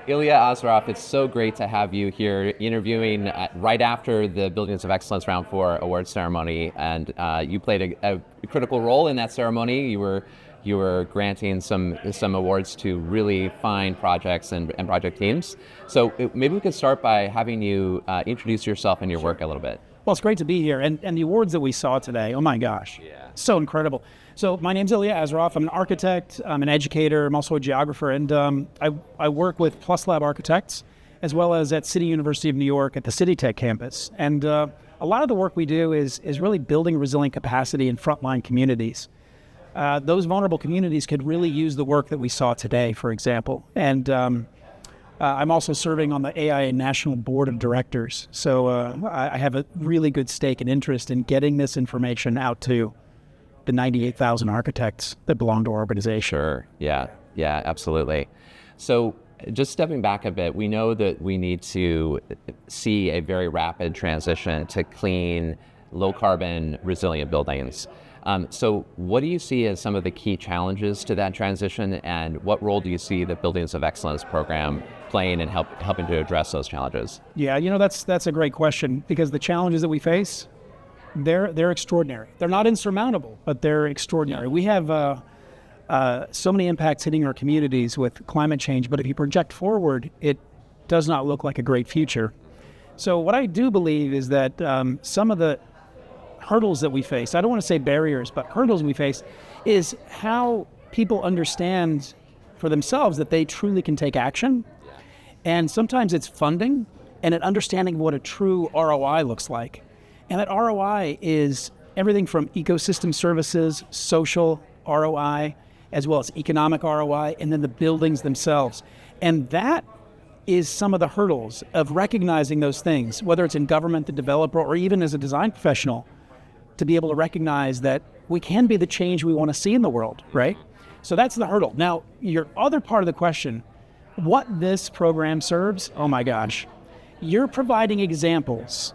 Illya Azaroff, it's so great to have you here interviewing right after the Buildings of Excellence Round 4 award ceremony, and you played a critical role in that ceremony. You were granting some awards to really fine projects and project teams. So maybe we could start by having you introduce yourself and your work a little bit. Well, it's great to be here, and the awards that we saw today, oh my gosh, so incredible. So my name's Illya Azaroff. I'm an architect, I'm an educator, I'm also a geographer, and I work with Plus Lab Architects, as well as at City University of New York at the City Tech campus. And a lot of the work we do is really building resilient capacity in frontline communities. Those vulnerable communities could really use the work that we saw today, for example. And I'm also serving on the AIA National Board of Directors. So I have a really good stake and interest in getting this information out to the 98,000 architects that belong to our organization. Sure, yeah, absolutely. So just stepping back a bit, we know that we need to see a very rapid transition to clean, low-carbon, resilient buildings. So what do you see as some of the key challenges to that transition, and what role do you see the Buildings of Excellence program playing and helping to address those challenges? Yeah, that's a great question, because the challenges that we face, they're extraordinary. They're not insurmountable, but they're extraordinary. Yeah. We have so many impacts hitting our communities with climate change, but if you project forward, it does not look like a great future. So what I do believe is that some of the hurdles that we face, I don't want to say barriers, but hurdles we face, is how people understand for themselves that they truly can take action. And sometimes it's funding and an understanding of what a true ROI looks like. And that ROI is everything from ecosystem services, social ROI, as well as economic ROI, and then the buildings themselves. And that is some of the hurdles of recognizing those things, whether it's in government, the developer, or even as a design professional, to be able to recognize that we can be the change we want to see in the world, right? So that's the hurdle. Now, your other part of the question, what this program serves, oh my gosh, you're providing examples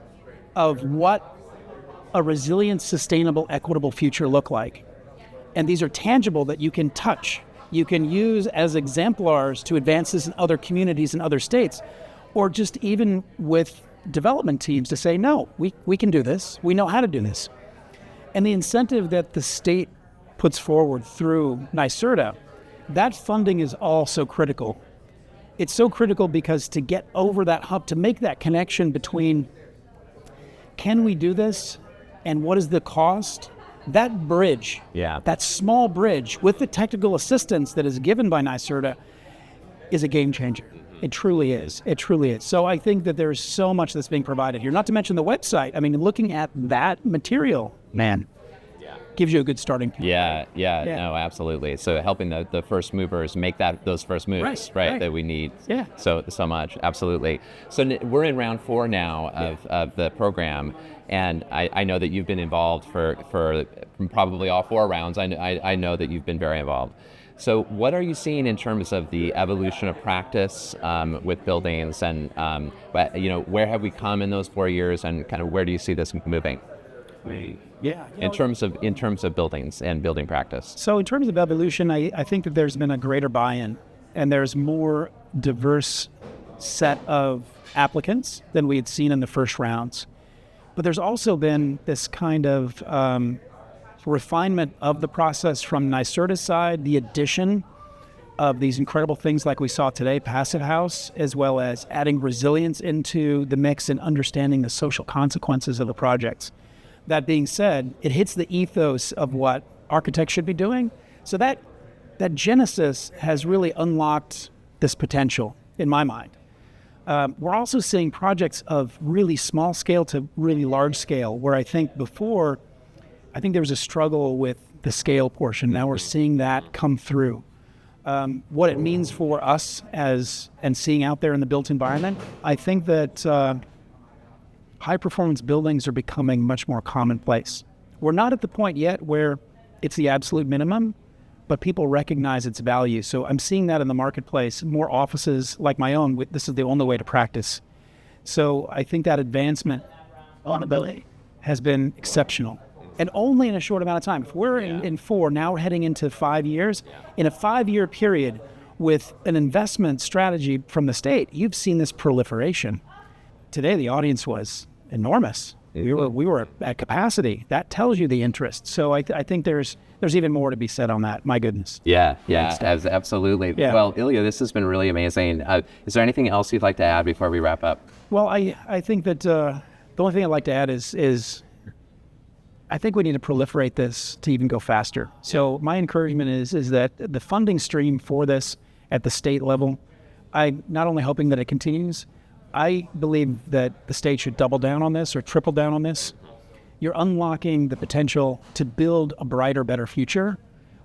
of what a resilient, sustainable, equitable future look like. And these are tangible that you can touch. You can use as exemplars to advances in other communities and other states, or just even with development teams to say, no, we can do this. We know how to do this. And the incentive that the state puts forward through NYSERDA, that funding is all so critical. It's so critical because to get over that hump, to make that connection between can we do this and what is the cost, that bridge, that small bridge with the technical assistance that is given by NYSERDA is a game changer. It truly is. It truly is. So I think that there's so much that's being provided here. Not to mention the website. I mean, looking at that material, man, gives you a good starting point. Yeah, no, absolutely. So helping the first movers make those first moves, right, that we need so much. Absolutely. So we're in round 4 now of the program, and I know that you've been involved for probably all 4 rounds. I know that you've been very involved. So what are you seeing in terms of the evolution of practice with buildings, and where have we come in those 4 years, and kind of where do you see this moving? In terms of buildings and building practice. So in terms of evolution, I think that there's been a greater buy-in, and there's more diverse set of applicants than we had seen in the first rounds. But there's also been this kind of refinement of the process from NYSERDA's side, the addition of these incredible things like we saw today, Passive House, as well as adding resilience into the mix and understanding the social consequences of the projects. That being said, it hits the ethos of what architects should be doing. So that genesis has really unlocked this potential in my mind. We're also seeing projects of really small scale to really large scale, where I think before, there was a struggle with the scale portion. Now we're seeing that come through. What it means for us and seeing out there in the built environment, I think that high-performance buildings are becoming much more commonplace. We're not at the point yet where it's the absolute minimum, but people recognize its value. So I'm seeing that in the marketplace. More offices like my own, this is the only way to practice. So I think that advancement on ability has been exceptional. And only in a short amount of time. If we're in 4, now we're heading into 5 years. In a 5-year period, with an investment strategy from the state, you've seen this proliferation. Today, the audience was enormous. We were at capacity. That tells you the interest. So I think there's even more to be said on that. My goodness. Yeah, absolutely. Yeah. Well, Ilya, this has been really amazing. Is there anything else you'd like to add before we wrap up? Well, I think that the only thing I'd like to add is I think we need to proliferate this to even go faster. So my encouragement is that the funding stream for this at the state level, I'm not only hoping that it continues, I believe that the state should double down on this or triple down on this. You're unlocking the potential to build a brighter, better future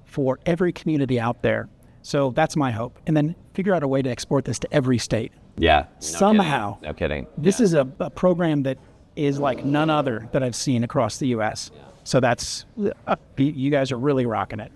for every community out there. So that's my hope. And then figure out a way to export this to every state. Yeah. Somehow. No kidding. This is a program that is like none other that I've seen across the U.S. So that's, you guys are really rocking it.